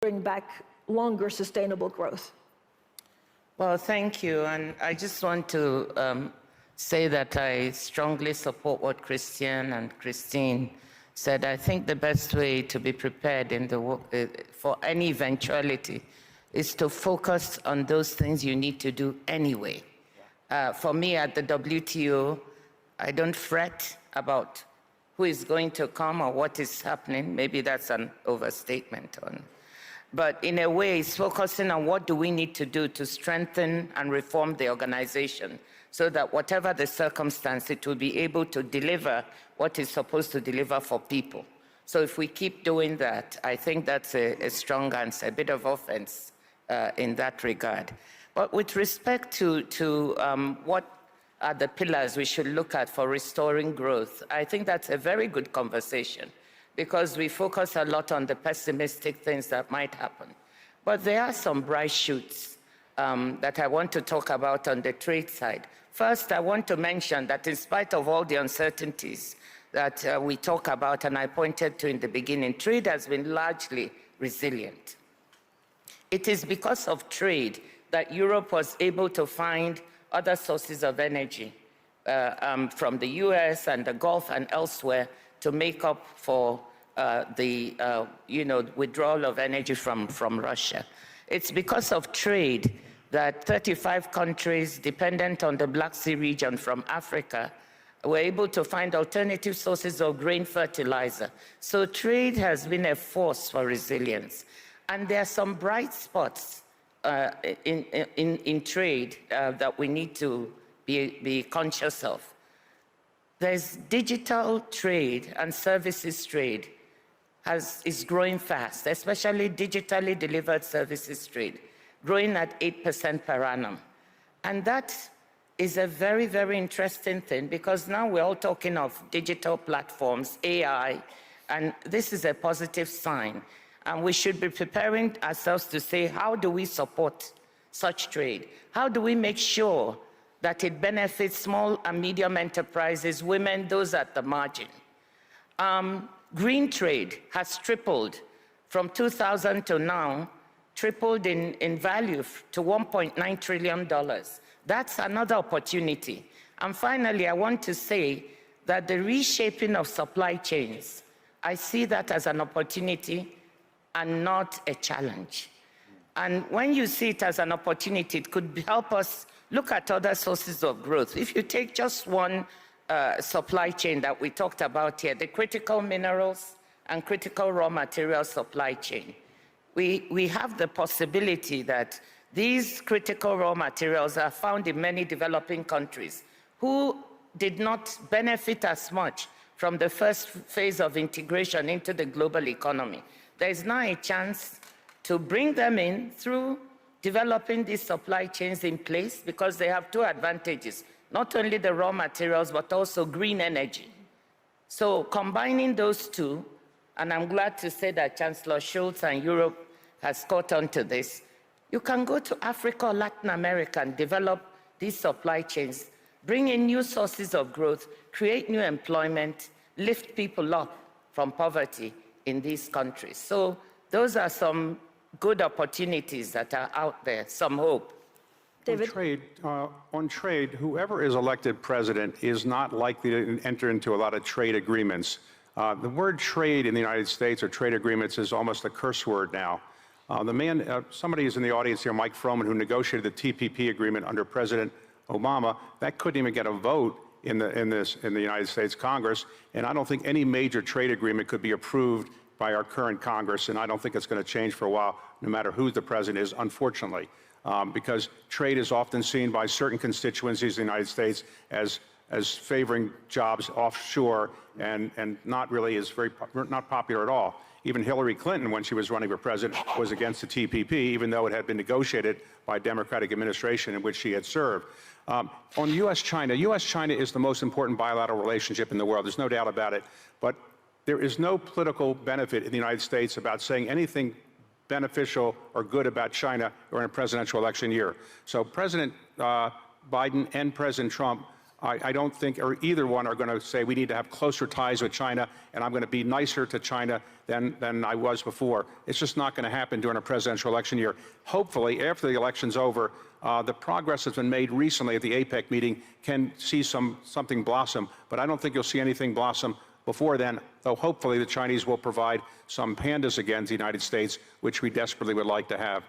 bring back longer sustainable growth? Well, thank you. And I just want to say that I strongly support what Christian and Christine said. I think the best way to be prepared in for any eventuality is to focus on those things you need to do anyway. For me at the WTO, I don't fret about who is going to come or what is happening. Maybe that's an overstatement. But in a way, it's focusing on what do we need to do to strengthen and reform the organization so that whatever the circumstance, it will be able to deliver what it's supposed to deliver for people. So if we keep doing that, I think that's a strong answer, a bit of offense in that regard. But with respect to what are the pillars we should look at for restoring growth, I think that's a very good conversation, because we focus a lot on the pessimistic things that might happen. But there are some bright shoots that I want to talk about on the trade side. First, I want to mention that in spite of all the uncertainties that we talk about, and I pointed to in the beginning, trade has been largely resilient. It is because of trade that Europe was able to find other sources of energy from the US and the Gulf and elsewhere to make up for the withdrawal of energy from Russia. It's because of trade that 35 countries dependent on the Black Sea region from Africa were able to find alternative sources of grain fertilizer. So trade has been a force for resilience. And there are some bright spots in trade that we need to be conscious of. There's digital trade and services trade is growing fast, especially digitally delivered services trade, growing at 8% per annum. And that is a very, very interesting thing, because now we're all talking of digital platforms, AI, and this is a positive sign. And we should be preparing ourselves to say, how do we support such trade? How do we make sure that it benefits small and medium enterprises, women, those at the margin? Green trade has tripled from 2000 to now, tripled in value to $1.9 trillion. That's another opportunity. And finally, I want to say that the reshaping of supply chains, I see that as an opportunity and not a challenge. And when you see it as an opportunity, it could help us look at other sources of growth. If you take just one supply chain that we talked about here, the critical minerals and critical raw material supply chain, we have the possibility that these critical raw materials are found in many developing countries who did not benefit as much from the first phase of integration into the global economy. There is now a chance to bring them in through developing these supply chains in place, because they have two advantages, not only the raw materials, but also green energy. So combining those two, and I'm glad to say that Chancellor Schulz and Europe has caught on to this, you can go to Africa or Latin America and develop these supply chains, bring in new sources of growth, create new employment, lift people up from poverty in these countries. So those are some good opportunities that are out there, some hope. David? On trade, whoever is elected president is not likely to enter into a lot of trade agreements. The word trade in the United States, or trade agreements, is almost a curse word now. Somebody is in the audience here, Mike Froman, who negotiated the TPP agreement under President Obama. That couldn't even get a vote in the United States Congress, and I don't think any major trade agreement could be approved by our current Congress, and I don't think it's going to change for a while, no matter who the president is, unfortunately, because trade is often seen by certain constituencies in the United States as favoring jobs offshore, and not really not popular at all. Even Hillary Clinton, when she was running for president, was against the TPP, even though it had been negotiated by a Democratic administration in which she had served. On U.S.-China, U.S.-China is the most important bilateral relationship in the world. There's no doubt about it. But there is no political benefit in the United States about saying anything beneficial or good about China or in a presidential election year. So President Biden and President Trump I don't think, or either one are going to say we need to have closer ties with China, and I'm going to be nicer to China than I was before. It's just not going to happen during a presidential election year. Hopefully, after the election's over, the progress that's been made recently at the APEC meeting can see something blossom, but I don't think you'll see anything blossom before then, though hopefully the Chinese will provide some pandas again to the United States, which we desperately would like to have.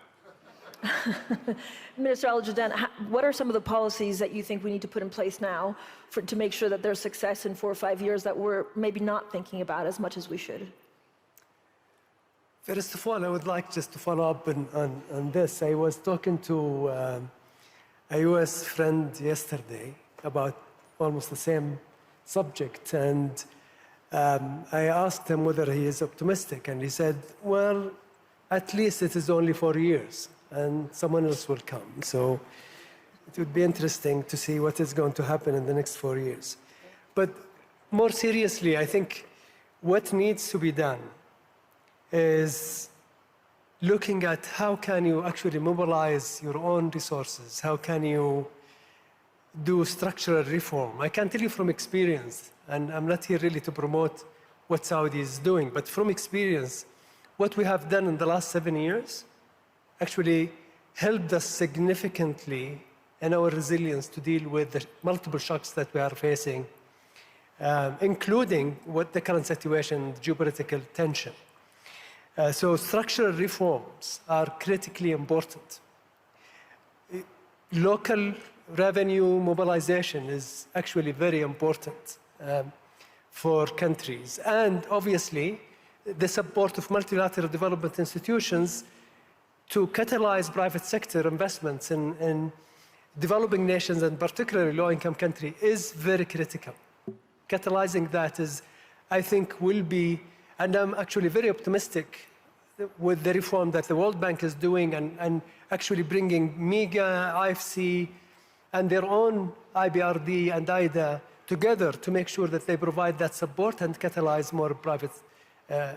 Minister Al-Judan, what are some of the policies that you think we need to put in place now to make sure that there's success in 4 or 5 years that we're maybe not thinking about as much as we should? First of all, I would like just to follow up on this. I was talking to a US friend yesterday about almost the same subject, and I asked him whether he is optimistic, and he said, well, at least it is only 4 years, and someone else will come. So it would be interesting to see what is going to happen in the next 4 years. But more seriously, I think what needs to be done is looking at how can you actually mobilize your own resources? How can you do structural reform? I can tell you from experience, and I'm not here really to promote what Saudi is doing, but from experience, what we have done in the last 7 years actually helped us significantly in our resilience to deal with the multiple shocks that we are facing, including what the current situation, geopolitical tension. So structural reforms are critically important. Local revenue mobilization is actually very important for countries. And obviously, the support of multilateral development institutions to catalyze private sector investments in developing nations, and particularly low-income countries, is very critical. Catalyzing that is, I think, will be, and I'm actually very optimistic with the reform that the World Bank is doing and actually bringing MEGA, IFC, and their own IBRD and IDA together to make sure that they provide that support and catalyze more private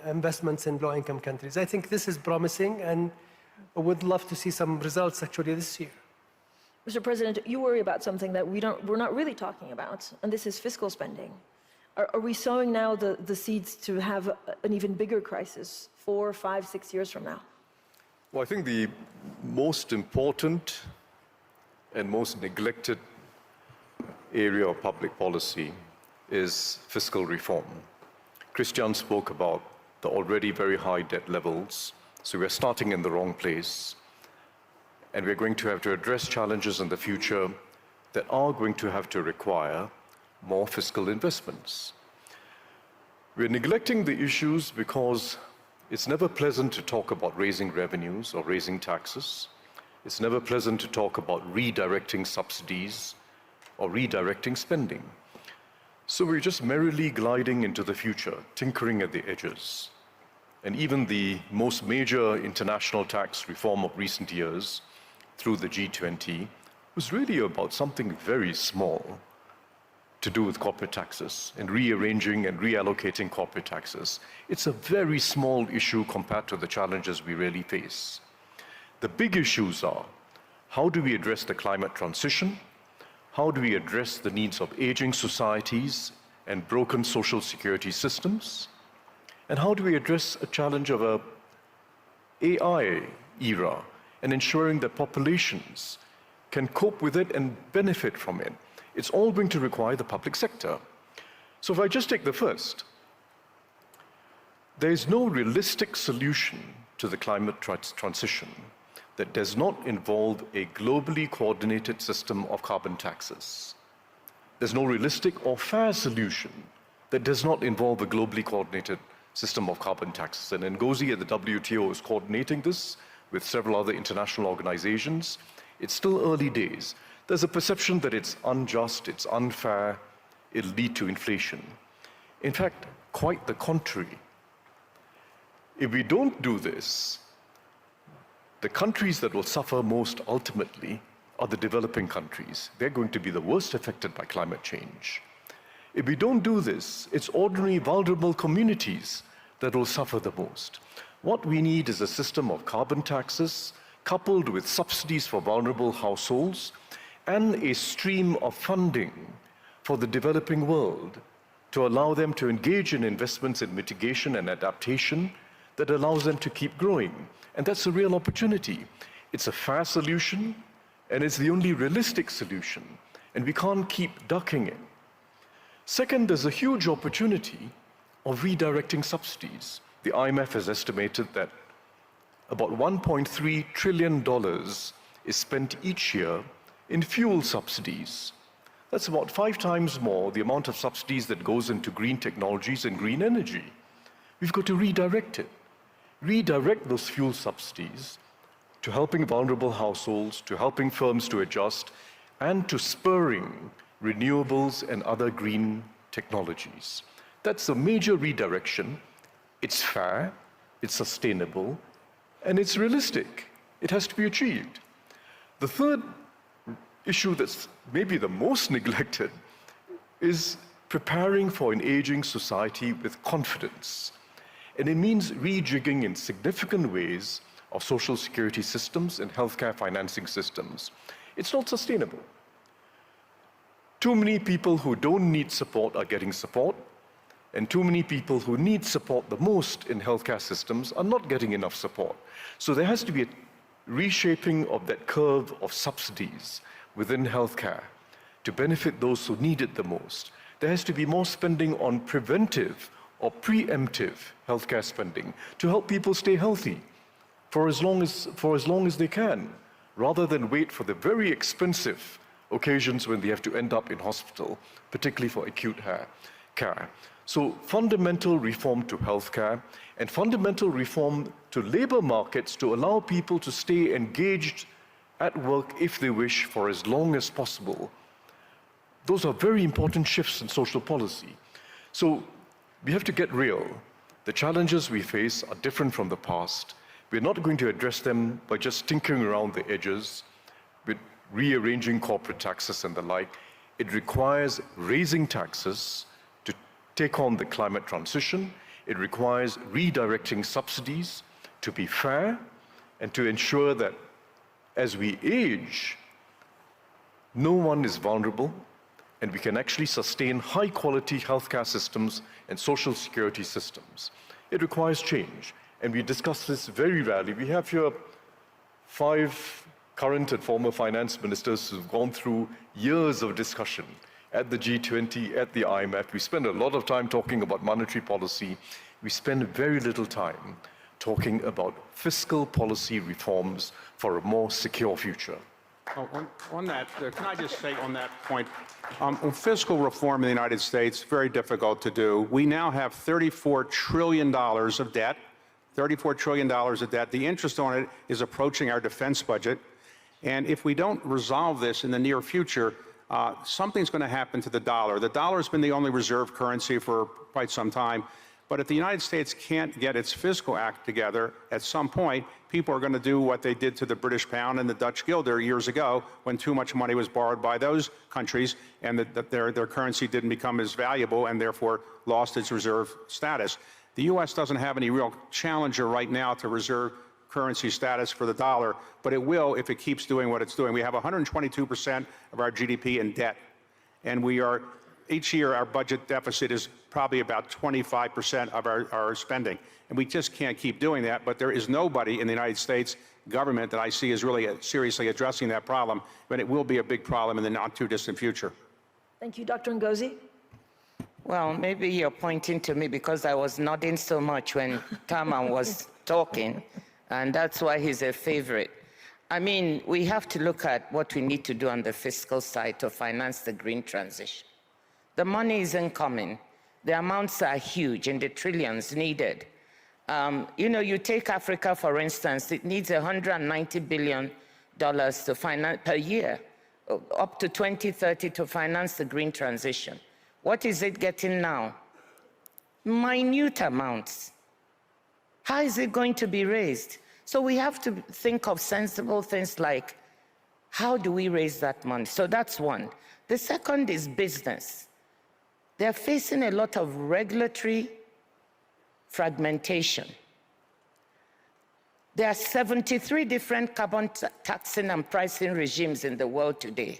investments in low-income countries. I think this is promising, and I would love to see some results actually this year. Mr. President, you worry about something that we're not really talking about, and this is fiscal spending. Are we sowing now the seeds to have an even bigger crisis 4, 5, 6 years from now? Well, I think the most important and most neglected area of public policy is fiscal reform. Christian spoke about the already very high debt levels, so we're starting in the wrong place, and we're going to have to address challenges in the future that are going to have to require more fiscal investments. We're neglecting the issues because it's never pleasant to talk about raising revenues or raising taxes. It's never pleasant to talk about redirecting subsidies or redirecting spending. So we're just merrily gliding into the future, tinkering at the edges. And even the most major international tax reform of recent years, through the G20, was really about something very small to do with corporate taxes and rearranging and reallocating corporate taxes. It's a very small issue compared to the challenges we really face. The big issues are, how do we address the climate transition? How do we address the needs of aging societies and broken social security systems? And how do we address a challenge of an AI era and ensuring that populations can cope with it and benefit from it? It's all going to require the public sector. So if I just take the first, there is no realistic solution to the climate transition that does not involve a globally coordinated system of carbon taxes. There's no realistic or fair solution that does not involve a globally coordinated system of carbon taxes. And Ngozi at the WTO is coordinating this with several other international organizations. It's still early days. There's a perception that it's unjust, it's unfair, it'll lead to inflation. In fact, quite the contrary. If we don't do this, the countries that will suffer most ultimately are the developing countries. They're going to be the worst affected by climate change. If we don't do this, it's ordinary vulnerable communities that will suffer the most. What we need is a system of carbon taxes coupled with subsidies for vulnerable households and a stream of funding for the developing world to allow them to engage in investments in mitigation and adaptation that allows them to keep growing. And that's a real opportunity. It's a fair solution, and it's the only realistic solution, and we can't keep ducking it. Second, there's a huge opportunity of redirecting subsidies. The IMF has estimated that about $1.3 trillion is spent each year in fuel subsidies. That's about 5 times more the amount of subsidies that goes into green technologies and green energy. We've got to redirect it. Redirect those fuel subsidies to helping vulnerable households, to helping firms to adjust, and to spurring renewables and other green technologies. That's a major redirection. It's fair, it's sustainable, and it's realistic. It has to be achieved. The third issue that's maybe the most neglected is preparing for an aging society with confidence. And it means rejigging in significant ways of social security systems and healthcare financing systems. It's not sustainable. Too many people who don't need support are getting support, and too many people who need support the most in healthcare systems are not getting enough support. So there has to be a reshaping of that curve of subsidies within healthcare to benefit those who need it the most. There has to be more spending on preventive or preemptive healthcare spending to help people stay healthy for as long as they can, rather than wait for the very expensive occasions when they have to end up in hospital, particularly for acute care. So fundamental reform to healthcare and fundamental reform to labor markets to allow people to stay engaged at work if they wish for as long as possible. Those are very important shifts in social policy. So we have to get real. The challenges we face are different from the past. We're not going to address them by just tinkering around the edges with rearranging corporate taxes and the like. It requires raising taxes to take on the climate transition. It requires redirecting subsidies to be fair and to ensure that as we age, no one is vulnerable, and we can actually sustain high-quality healthcare systems and social security systems. It requires change, and we discuss this very rarely. We have here 5 current and former finance ministers who've gone through years of discussion at the G20, at the IMF. We spend a lot of time talking about monetary policy. We spend very little time talking about fiscal policy reforms for a more secure future. On that, can I just say on that point, fiscal reform in the United States, very difficult to do. We now have $34 trillion of debt, $34 trillion of debt. The interest on it is approaching our defense budget. And if we don't resolve this in the near future, something's going to happen to the dollar. The dollar has been the only reserve currency for quite some time. But if the United States can't get its fiscal act together, at some point, people are going to do what they did to the British pound and the Dutch guilder years ago when too much money was borrowed by those countries and that their currency didn't become as valuable and therefore lost its reserve status. The U.S. doesn't have any real challenger right now to reserve currency status for the dollar, but it will if it keeps doing what it's doing. We have 122% of our GDP in debt, and we are each year our budget deficit is probably about 25% of our spending. And we just can't keep doing that, but there is nobody in the United States government that I see is really seriously addressing that problem, but it will be a big problem in the not too distant future. Thank you, Dr. Ngozi. Well, maybe you're pointing to me because I was nodding so much when Taman was talking, and that's why he's a favorite. I mean, we have to look at what we need to do on the fiscal side to finance the green transition. The money isn't coming. The amounts are huge in the trillions needed. You take Africa, for instance, it needs $190 billion to finance per year, up to 2030 to finance the green transition. What is it getting now? Minute amounts. How is it going to be raised? So we have to think of sensible things like, how do we raise that money? So that's one. The second is business. They're facing a lot of regulatory fragmentation. There are 73 different carbon taxing and pricing regimes in the world today.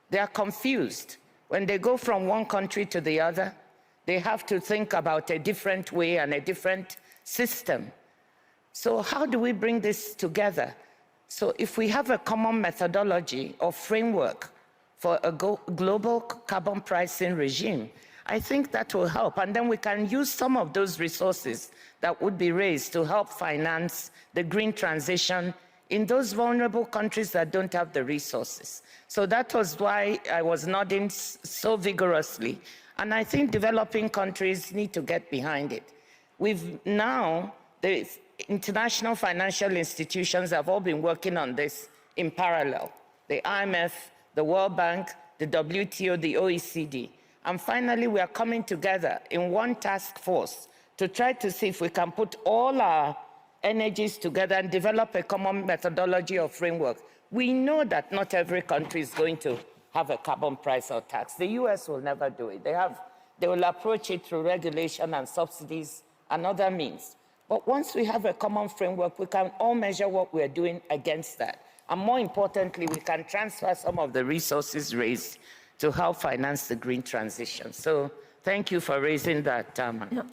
They are confused. When they go from one country to the other, they have to think about a different way and a different system. So how do we bring this together? So if we have a common methodology or framework for a global carbon pricing regime, I think that will help. And then we can use some of those resources that would be raised to help finance the green transition in those vulnerable countries that don't have the resources. So that was why I was nodding so vigorously. And I think developing countries need to get behind it. The international financial institutions have all been working on this in parallel. The IMF, the World Bank, the WTO, the OECD. And finally, we are coming together in one task force to try to see if we can put all our energies together and develop a common methodology or framework. We know that not every country is going to have a carbon price or tax. The US will never do it. They will approach it through regulation and subsidies and other means. But once we have a common framework, we can all measure what we're doing against that. And more importantly, we can transfer some of the resources raised to help finance the green transition. So thank you for raising that, Tama. Yeah.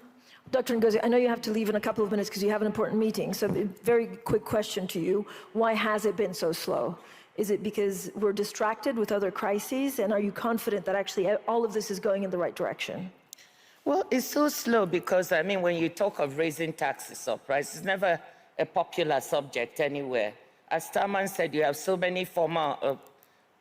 Dr. Ngozi, I know you have to leave in a couple of minutes because you have an important meeting. So a very quick question to you. Why has it been so slow? Is it because we're distracted with other crises? And are you confident that actually all of this is going in the right direction? Well, it's so slow because, I mean, when you talk of raising taxes or prices, it's never a popular subject anywhere. As Taman said, you have so many former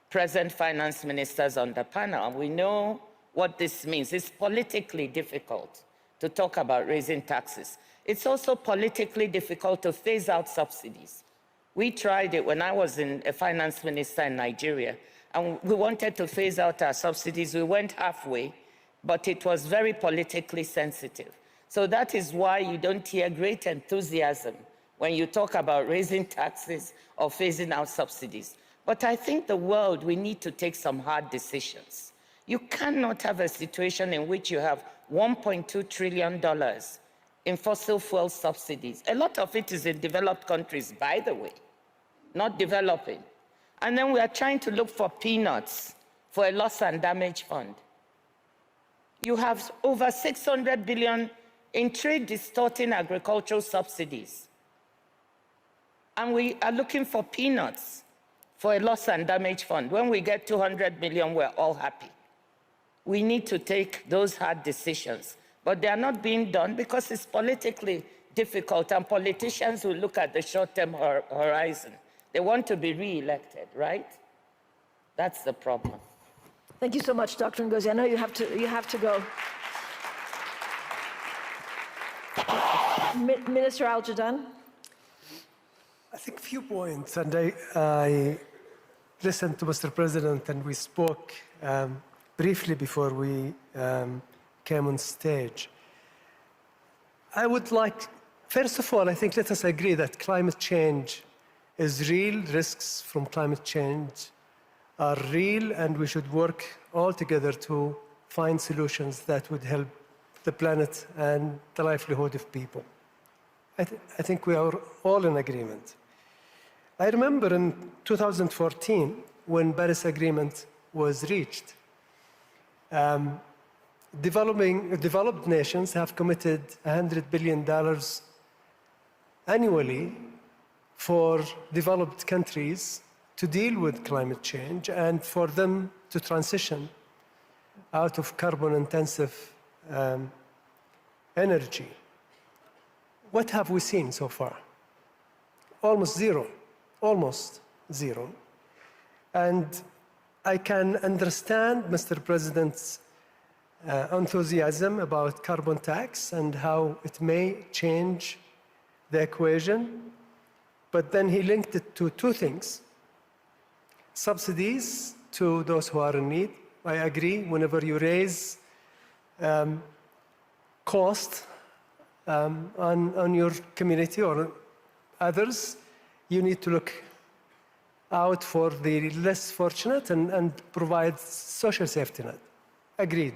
present finance ministers on the panel, and we know what this means. It's politically difficult to talk about raising taxes. It's also politically difficult to phase out subsidies. We tried it when I was a finance minister in Nigeria, and we wanted to phase out our subsidies. We went halfway, but it was very politically sensitive. So that is why you don't hear great enthusiasm when you talk about raising taxes or phasing out subsidies. But I think the world, we need to take some hard decisions. You cannot have a situation in which you have $1.2 trillion in fossil fuel subsidies. A lot of it is in developed countries, by the way, not developing. And then we are trying to look for peanuts for a loss and damage fund. You have over 600 billion in trade distorting agricultural subsidies. And we are looking for peanuts for a loss and damage fund. When we get 200 million, we're all happy. We need to take those hard decisions, but they are not being done because it's politically difficult, and politicians will look at the short-term horizon. They want to be re-elected, right? That's the problem. Thank you so much, Dr. Ngozi. I know you have to go. Minister Al-Jadaan. I think a few points, and I listened to Mr. President, and we spoke briefly before we came on stage. I would like, first of all, I think let us agree that climate change is real. Risks from climate change are real, and we should work all together to find solutions that would help the planet and the livelihood of people. I think we are all in agreement. I remember in 2014, when Paris Agreement was reached, developed nations have committed $100 billion annually for developed countries to deal with climate change and for them to transition out of carbon-intensive energy. What have we seen so far? Almost zero. Almost zero. And I can understand Mr. President's enthusiasm about carbon tax and how it may change the equation, but then he linked it to two things. Subsidies to those who are in need. I agree, whenever you raise cost on your community or others, you need to look out for the less fortunate and provide social safety net. Agreed.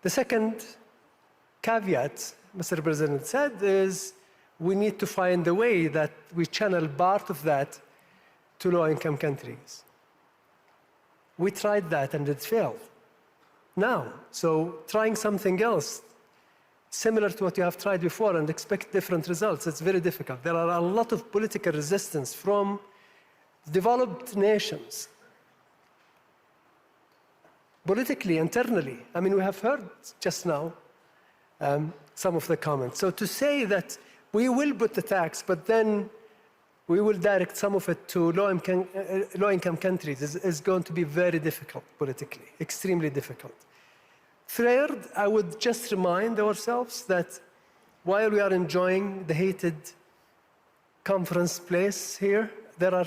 The second caveat, Mr. President said, is we need to find a way that we channel part of that to low-income countries. We tried that and it failed. now. So trying something else similar to what you have tried before and expect different results, it's very difficult. There are a lot of political resistance from developed nations, politically, internally. I mean, we have heard just now some of the comments. So to say that we will put the tax, but then we will direct some of it to low-income countries is going to be very difficult politically, extremely difficult. Third, I would just remind ourselves that while we are enjoying the heated conference place here, there are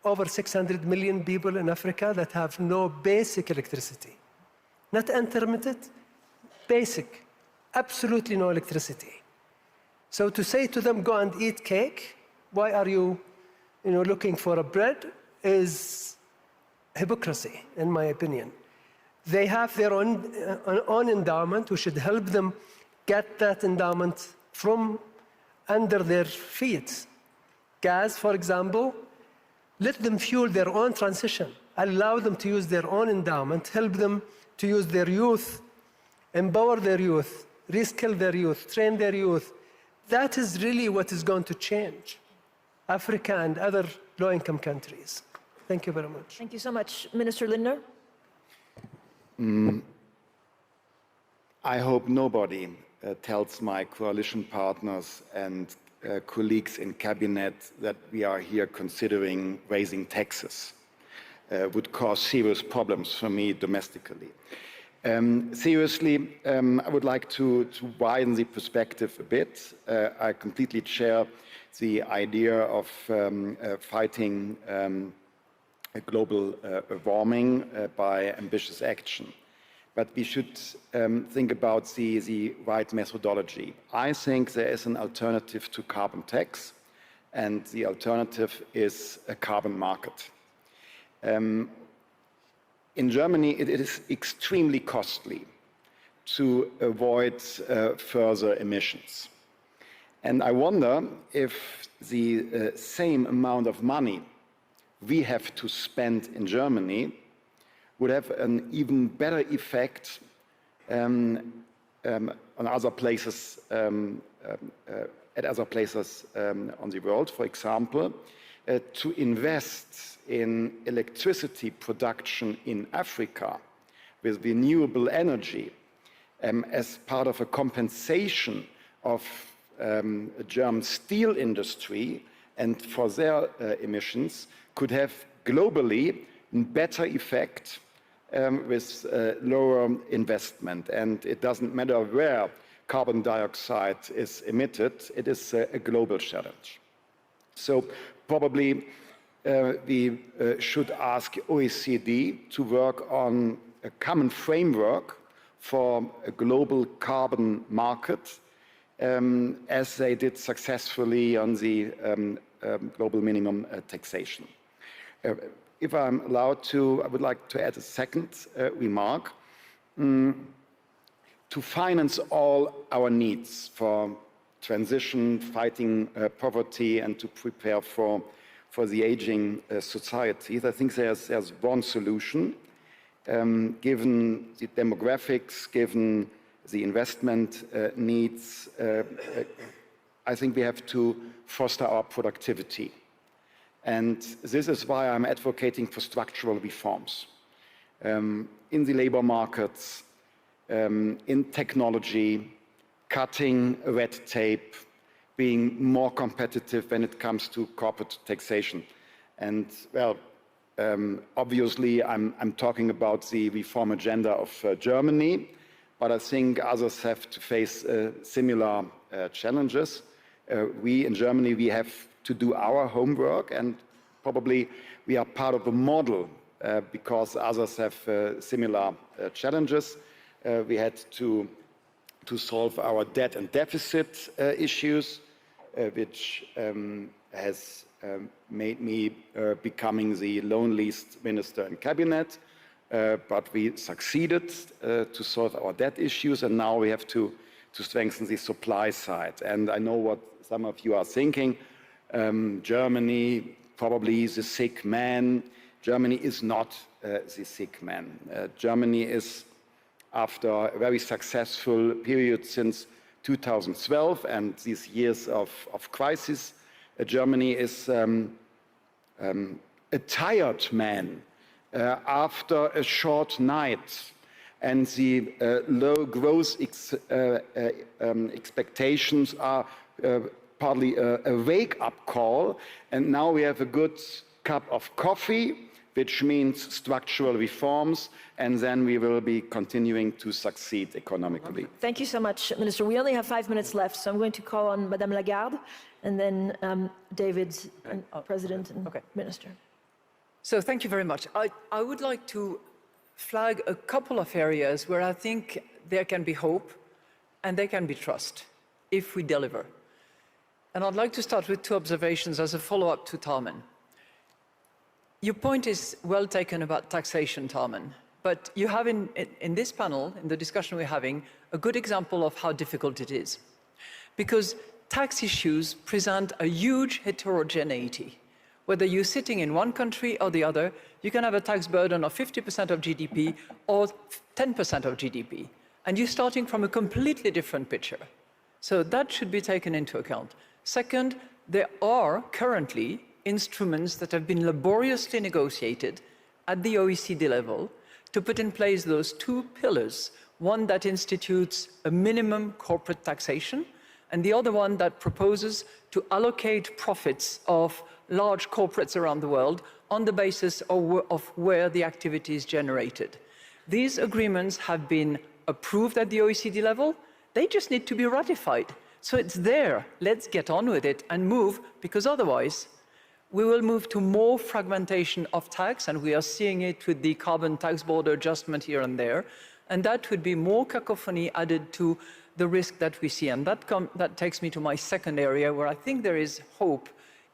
over 600 million people in Africa that have no basic electricity. Not intermittent, basic, absolutely no electricity. So to say to them, go and eat cake, why are you looking for a bread, is hypocrisy, in my opinion. They have their own endowment. We should help them get that endowment from under their feet. Gas, for example, let them fuel their own transition. Allow them to use their own endowment, help them to use their youth, empower their youth, reskill their youth, train their youth. That is really what is going to change Africa and other low-income countries. Thank you very much. Thank you so much. Minister Lindner? I hope nobody tells my coalition partners and colleagues in cabinet that we are here considering raising taxes. Would cause serious problems for me domestically. Seriously, I would like to widen the perspective a bit. I completely share the idea of fighting global warming by ambitious action. But we should think about the right methodology. I think there is an alternative to carbon tax, and the alternative is a carbon market. In Germany, it is extremely costly to avoid further emissions. And I wonder if the same amount of money we have to spend in Germany would have an even better effect on other places, at other places on the world. For example, to invest in electricity production in Africa with renewable energy as part of a compensation of a German steel industry and for their emissions could have globally a better effect with lower investment. And it doesn't matter where carbon dioxide is emitted, it is a global challenge. So probably we should ask OECD to work on a common framework for a global carbon market, as they did successfully on the global minimum taxation. If I'm allowed to, I would like to add a second remark. To finance all our needs for transition, fighting poverty, and to prepare for the aging societies, I think there's one solution. Given the demographics, given the investment needs, I think we have to foster our productivity. And this is why I'm advocating for structural reforms in the labor markets, in technology, cutting red tape, being more competitive when it comes to corporate taxation. And well, obviously I'm talking about the reform agenda of Germany, but I think others have to face similar challenges. We in Germany, we have to do our homework, and probably we are part of a model because others have similar challenges. We had to solve our debt and deficit issues, which has made me becoming the loneliest minister in cabinet. But we succeeded to solve our debt issues, and now we have to strengthen the supply side. And I know what some of you are thinking. Germany probably is a sick man. Germany is not the sick man. Germany is after a very successful period since 2012 and these years of crisis. Germany is a tired man after a short night, and the low growth expectations are partly a wake-up call. And now we have a good cup of coffee, which means structural reforms, and then we will be continuing to succeed economically. Thank you so much, Minister. We only have 5 minutes left, so I'm going to call on Madame Lagarde, and then David, President and Minister. So thank you very much. I would like to flag a couple of areas where I think there can be hope and there can be trust if we deliver. And I'd like to start with 2 observations as a follow-up to Talman. Your point is well taken about taxation, Talman, but you have in this panel, in the discussion we're having, a good example of how difficult it is. Because tax issues present a huge heterogeneity. Whether you're sitting in one country or the other, you can have a tax burden of 50% of GDP or 10% of GDP, and you're starting from a completely different picture. So that should be taken into account. Second, there are currently instruments that have been laboriously negotiated at the OECD level to put in place those 2 pillars, one that institutes a minimum corporate taxation, and the other one that proposes to allocate profits of large corporates around the world on the basis of where the activity is generated. These agreements have been approved at the OECD level. They just need to be ratified. So it's there. Let's get on with it and move, because otherwise we will move to more fragmentation of tax, and we are seeing it with the carbon tax border adjustment here and there, and that would be more cacophony added to the risk that we see. And that takes me to my second area where I think there is hope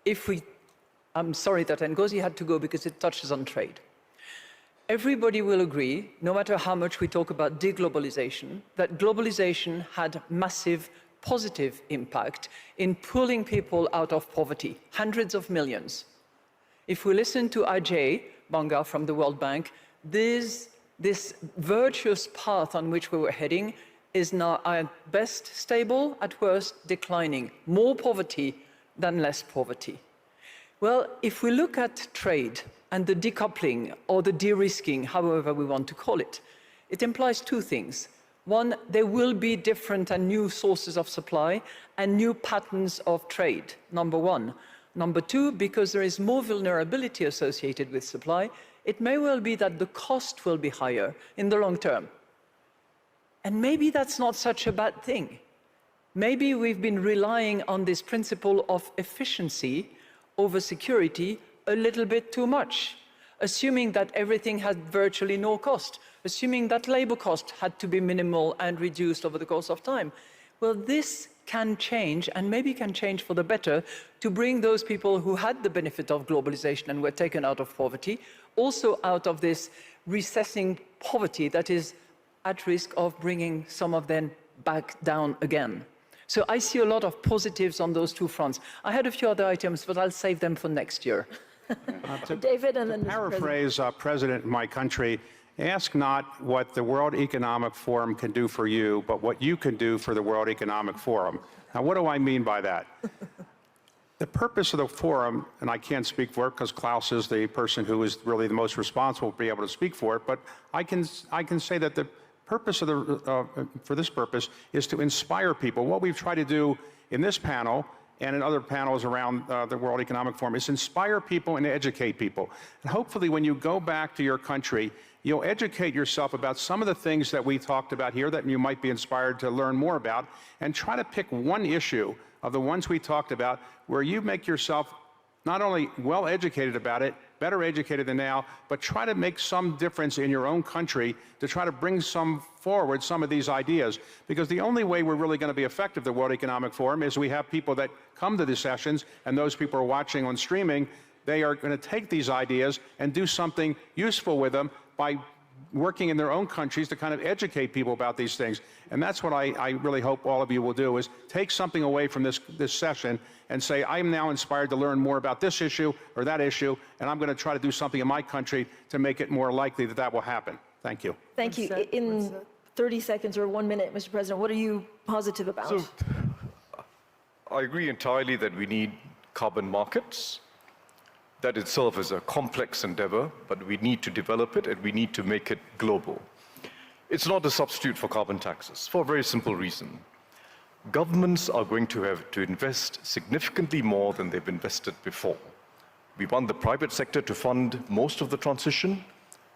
if we, I'm sorry that Ngozi had to go because it touches on trade. Everybody will agree, no matter how much we talk about deglobalization, that globalization had massive positive impact in pulling people out of poverty, hundreds of millions. If we listen to Ajay Banga from the World Bank, this virtuous path on which we were heading is now at best stable, at worst declining. More poverty than less poverty. Well, if we look at trade and the decoupling or the de-risking, however we want to call it, it implies 2 things. One, there will be different and new sources of supply and new patterns of trade, number 1. Number 2, because there is more vulnerability associated with supply, it may well be that the cost will be higher in the long term. And maybe that's not such a bad thing. Maybe we've been relying on this principle of efficiency over security a little bit too much, assuming that everything had virtually no cost, assuming that labor cost had to be minimal and reduced over the course of time. Well, this can change, and maybe can change for the better, to bring those people who had the benefit of globalization and were taken out of poverty, also out of this recessing poverty that is at risk of bringing some of them back down again. So I see a lot of positives on those 2 fronts. I had a few other items, but I'll save them for next year. David, and then Paraphrase President in my country, ask not what the World Economic Forum can do for you, but what you can do for the World Economic Forum. Now, what do I mean by that? The purpose of the forum, and I can't speak for it because Klaus is the person who is really the most responsible to be able to speak for it, but I can say that the purpose of for this purpose is to inspire people. What we've tried to do in this panel and in other panels around the World Economic Forum is inspire people and educate people. And hopefully when you go back to your country, you'll educate yourself about some of the things that we talked about here that you might be inspired to learn more about, and try to pick one issue of the ones we talked about where you make yourself not only well educated about it, better educated than now, but try to make some difference in your own country to try to bring forward some of these ideas. Because the only way we're really going to be effective at the World Economic Forum is we have people that come to the sessions, and those people are watching on streaming. They are going to take these ideas and do something useful with them by working in their own countries to kind of educate people about these things. And that's what I really hope all of you will do, is take something away from this session and say, I'm now inspired to learn more about this issue or that issue, and I'm going to try to do something in my country to make it more likely that that will happen. Thank you. thank you. In 30 seconds or 1 minute, Mr. President, what are you positive about? So I agree entirely that we need carbon markets. That itself is a complex endeavor, but we need to develop it and we need to make it global. It's not a substitute for carbon taxes for a very simple reason. Governments are going to have to invest significantly more than they've invested before. We want the private sector to fund most of the transition,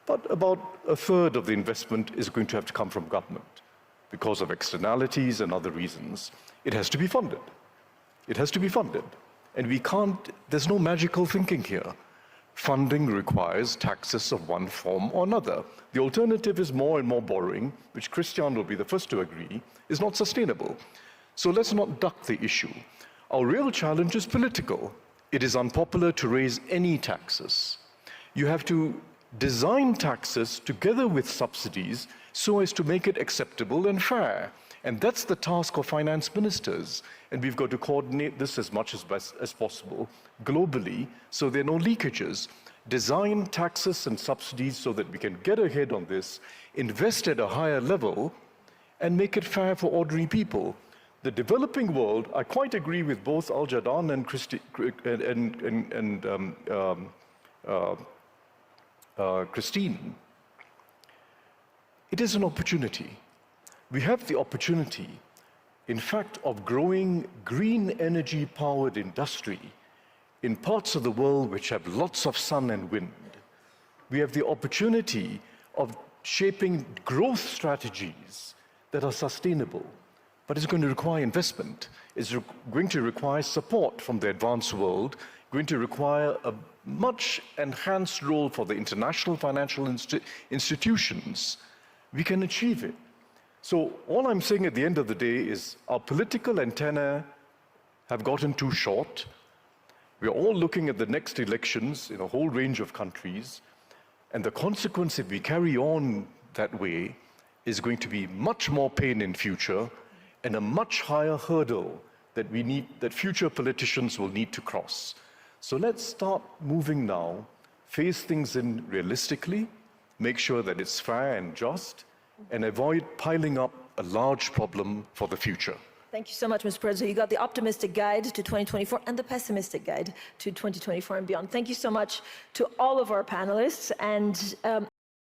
but about a third of the investment is going to have to come from government because of externalities and other reasons. It has to be funded. It has to be funded. And we can't, there's no magical thinking here. Funding requires taxes of one form or another. The alternative is more and more borrowing, which Christian will be the first to agree, is not sustainable. So let's not duck the issue. Our real challenge is political. It is unpopular to raise any taxes. You have to design taxes together with subsidies so as to make it acceptable and fair. And that's the task of finance ministers. And we've got to coordinate this as much as possible globally so there are no leakages. Design taxes and subsidies so that we can get ahead on this, invest at a higher level, and make it fair for ordinary people. The developing world, I quite agree with both Al Jadaan and Christine. It is an opportunity. We have the opportunity, in fact, of growing green energy-powered industry in parts of the world which have lots of sun and wind. We have the opportunity of shaping growth strategies that are sustainable, but it's going to require investment. It's going to require support from the advanced world, going to require a much enhanced role for the international financial institutions. We can achieve it. So all I'm saying at the end of the day is our political antennae have gotten too short. We're all looking at the next elections in a whole range of countries, and the consequence if we carry on that way is going to be much more pain in future and a much higher hurdle that future politicians will need to cross. So let's start moving now, face things in realistically, make sure that it's fair and just, and avoid piling up a large problem for the future. Thank you so much, Mr. President. You got the optimistic guide to 2024 and the pessimistic guide to 2024 and beyond. Thank you so much to all of our panelists. And